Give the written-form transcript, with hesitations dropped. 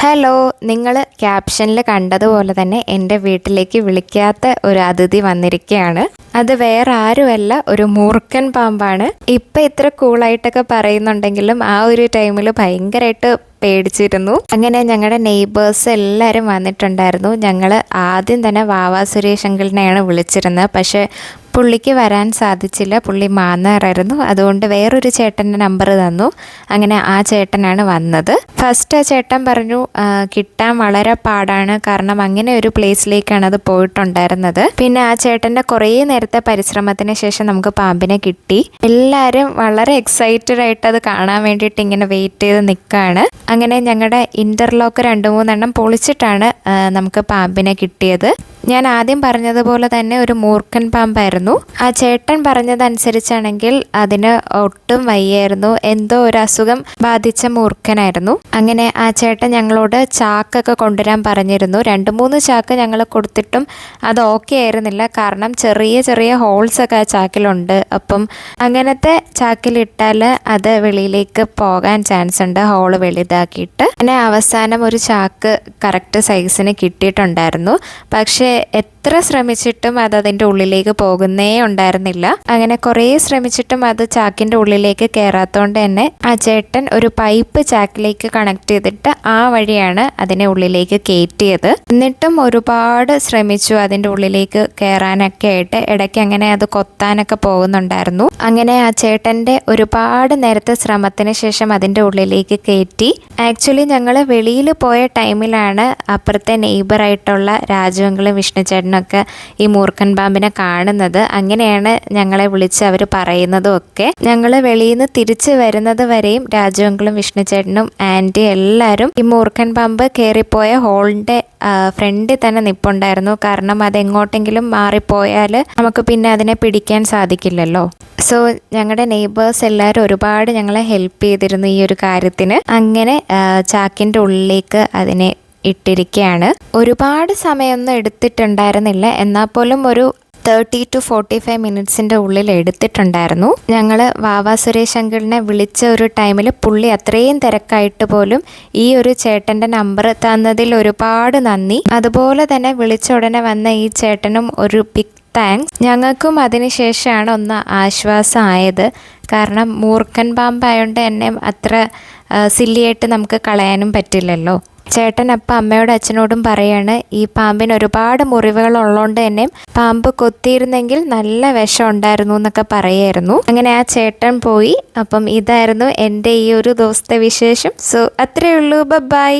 Hello, നിങ്ങൾ ക്യാപ്ഷനിൽ കണ്ടതുപോലെ തന്നെ എൻ്റെ വീട്ടിലേക്ക് വിളിക്കാത്ത ഒരു അതിഥി വന്നിരിക്കുകയാണ്. അത് വേറെ ആരുമല്ല, ഒരു മൂർഖൻ പാമ്പാണ്. ഇപ്പം ഇത്ര കൂളായിട്ടൊക്കെ പറയുന്നുണ്ടെങ്കിലും ആ ഒരു ടൈമിൽ ഭയങ്കരമായിട്ട് പേടിച്ചിരുന്നു. അങ്ങനെ ഞങ്ങളുടെ നെയ്ബേഴ്സ് എല്ലാവരും വന്നിട്ടുണ്ടായിരുന്നു. ഞങ്ങൾ ആദ്യം തന്നെ വാവാ സുരേഷ് അങ്കിളിനെയാണ് വിളിച്ചിരുന്നത്. പക്ഷേ പുള്ളിക്ക് വരാൻ സാധിച്ചില്ല. പുള്ളി മാന്നാറായിരുന്നു. അതുകൊണ്ട് വേറൊരു ചേട്ടൻ്റെ നമ്പർ തന്നു. അങ്ങനെ ആ ചേട്ടനാണ് വന്നത്. ഫസ്റ്റ് ആ ചേട്ടൻ പറഞ്ഞു കിട്ടാൻ വളരെ പാടാണ്, കാരണം അങ്ങനെ ഒരു പ്ലേസിലേക്കാണ് അത് പോയിട്ടുണ്ടായിരുന്നത്. പിന്നെ ആ ചേട്ടൻ്റെ കുറേ നേരത്തെ പരിശ്രമത്തിന് ശേഷം നമുക്ക് പാമ്പിനെ കിട്ടി. എല്ലാവരും വളരെ എക്സൈറ്റഡ് ആയിട്ട് അത് കാണാൻ വേണ്ടിയിട്ട് ഇങ്ങനെ വെയിറ്റ് ചെയ്ത് നിൽക്കുകയാണ്. അങ്ങനെ ഞങ്ങളുടെ ഇൻ്റർലോക്ക് 2-3 പൊളിച്ചിട്ടാണ് നമുക്ക് പാമ്പിനെ കിട്ടിയത്. ഞാൻ ആദ്യം പറഞ്ഞതുപോലെ തന്നെ ഒരു മൂർഖൻ പാമ്പായിരുന്നു. ആ ചേട്ടൻ പറഞ്ഞതനുസരിച്ചാണെങ്കിൽ അതിന് ഒട്ടും വയ്യായിരുന്നു, എന്തോ ഒരു അസുഖം ബാധിച്ച മൂർഖനായിരുന്നു. അങ്ങനെ ആ ചേട്ടൻ ഞങ്ങളോട് ചാക്കൊക്കെ കൊണ്ടുവരാൻ പറഞ്ഞിരുന്നു. 2-3 ചാക്ക് ഞങ്ങൾ കൊടുത്തിട്ടും അത് ഓക്കെ ആയിരുന്നില്ല, കാരണം ചെറിയ ചെറിയ ഹോൾസൊക്കെ ആ ചാക്കിലുണ്ട്. അപ്പം അങ്ങനത്തെ ചാക്കിലിട്ടാൽ അത് വെളിയിലേക്ക് പോകാൻ ചാൻസ് ഉണ്ട്, ഹോള് വലുതാക്കിയിട്ട്. അങ്ങനെ അവസാനം ഒരു ചാക്ക് കറക്റ്റ് സൈസിന് കിട്ടിയിട്ടുണ്ടായിരുന്നു. പക്ഷേ എത്ര ശ്രമിച്ചിട്ടും അത് അതിൻ്റെ ഉള്ളിലേക്ക് പോകുന്നേ ഉണ്ടായിരുന്നില്ല. അങ്ങനെ കുറേ ശ്രമിച്ചിട്ടും അത് ചാക്കിൻ്റെ ഉള്ളിലേക്ക് കയറാത്തതുകൊണ്ട് തന്നെ ആ ചേട്ടൻ ഒരു പൈപ്പ് ചാക്കിലേക്ക് കണക്ട് ചെയ്തിട്ട് ആ വഴിയാണ് അതിനെ ഉള്ളിലേക്ക് കയറ്റിയത്. എന്നിട്ടും ഒരുപാട് ശ്രമിച്ചു അതിൻ്റെ ഉള്ളിലേക്ക് കയറാനൊക്കെ ആയിട്ട്. ഇടയ്ക്ക് അങ്ങനെ അത് കൊത്താനൊക്കെ പോകുന്നുണ്ടായിരുന്നു. അങ്ങനെ ആ ചേട്ടൻ്റെ ഒരുപാട് നേരത്തെ ശ്രമത്തിന് ശേഷം അതിൻ്റെ ഉള്ളിലേക്ക് കയറ്റി. ആക്ച്വലി ഞങ്ങൾ വെളിയിൽ പോയ ടൈമിലാണ് അപ്പുറത്തെ നെയ്ബറായിട്ടുള്ള രാജുവെങ്കിലും വിഷ്ണുചേട്ടനൊക്കെ ഈ മൂർഖൻ പാമ്പിനെ കാണുന്നത്. അങ്ങനെയാണ് ഞങ്ങളെ വിളിച്ച് അവർ പറയുന്നതും ഒക്കെ. ഞങ്ങൾ വെളിയിൽ നിന്ന് തിരിച്ച് വരുന്നത് വരെയും രാജുവെങ്കിലും വിഷ്ണുചേട്ടനും ആൻറ്റി എല്ലാവരും ഈ മൂർഖൻ പാമ്പ് കയറിപ്പോയ ഹോളിൻ്റെ ഫ്രണ്ടിൽ തന്നെ നിൽപ്പുണ്ടായിരുന്നു. കാരണം അതെങ്ങോട്ടെങ്കിലും മാറിപ്പോയാൽ നമുക്ക് പിന്നെ അതിനെ പിടിക്കാൻ സാധിക്കില്ലല്ലോ. സോ ഞങ്ങളുടെ നെയ്ബേഴ്സ് എല്ലാവരും ഒരുപാട് ഞങ്ങളെ ഹെൽപ്പ് ചെയ്തിരുന്നു ഈ ഒരു കാര്യത്തിന്. അങ്ങനെ ചാക്കിൻ്റെ ഉള്ളിലേക്ക് അതിനെ ഇട്ടിരിക്കുകയാണ്. ഒരുപാട് സമയമൊന്നും എടുത്തിട്ടുണ്ടായിരുന്നില്ല, എന്നാൽ പോലും ഒരു 30 to 45 മിനിറ്റ്സിൻ്റെ ഉള്ളിൽ എടുത്തിട്ടുണ്ടായിരുന്നു. ഞങ്ങൾ വാവാ സുരേഷ് അങ്കിളിനെ വിളിച്ച ഒരു ടൈമിൽ പുള്ളി അത്രയും തിരക്കായിട്ട് പോലും ഈ ഒരു ചേട്ടൻ്റെ നമ്പർ തന്നതിൽ ഒരുപാട് നന്ദി. അതുപോലെ തന്നെ വിളിച്ച ഉടനെ വന്ന ഈ ചേട്ടനും ഒരു ബിഗ് താങ്ക്സ്. ഞങ്ങൾക്കും അതിനുശേഷമാണ് ഒന്ന് ആശ്വാസമായത്. കാരണം മൂർഖൻ പാമ്പായതുകൊണ്ട് തന്നെ അത്ര സില്ലിയായിട്ട് നമുക്ക് കളയാനും പറ്റില്ലല്ലോ. ചേട്ടൻ അപ്പം അമ്മയോടും അച്ഛനോടും പറയാണ്, ഈ പാമ്പിന് ഒരുപാട് മുറിവുകൾ ഉള്ളതുകൊണ്ട് തന്നെ പാമ്പ് കൊത്തിയിരുന്നെങ്കിൽ നല്ല വിഷം ഉണ്ടായിരുന്നു എന്നൊക്കെ പറയായിരുന്നു. അങ്ങനെ ആ ചേട്ടൻ പോയി. അപ്പം ഇതായിരുന്നു എൻ്റെ ഈ ഒരു ദിവസത്തെ വിശേഷം. സോ അത്രയേ ഉള്ളൂ. ബൈ.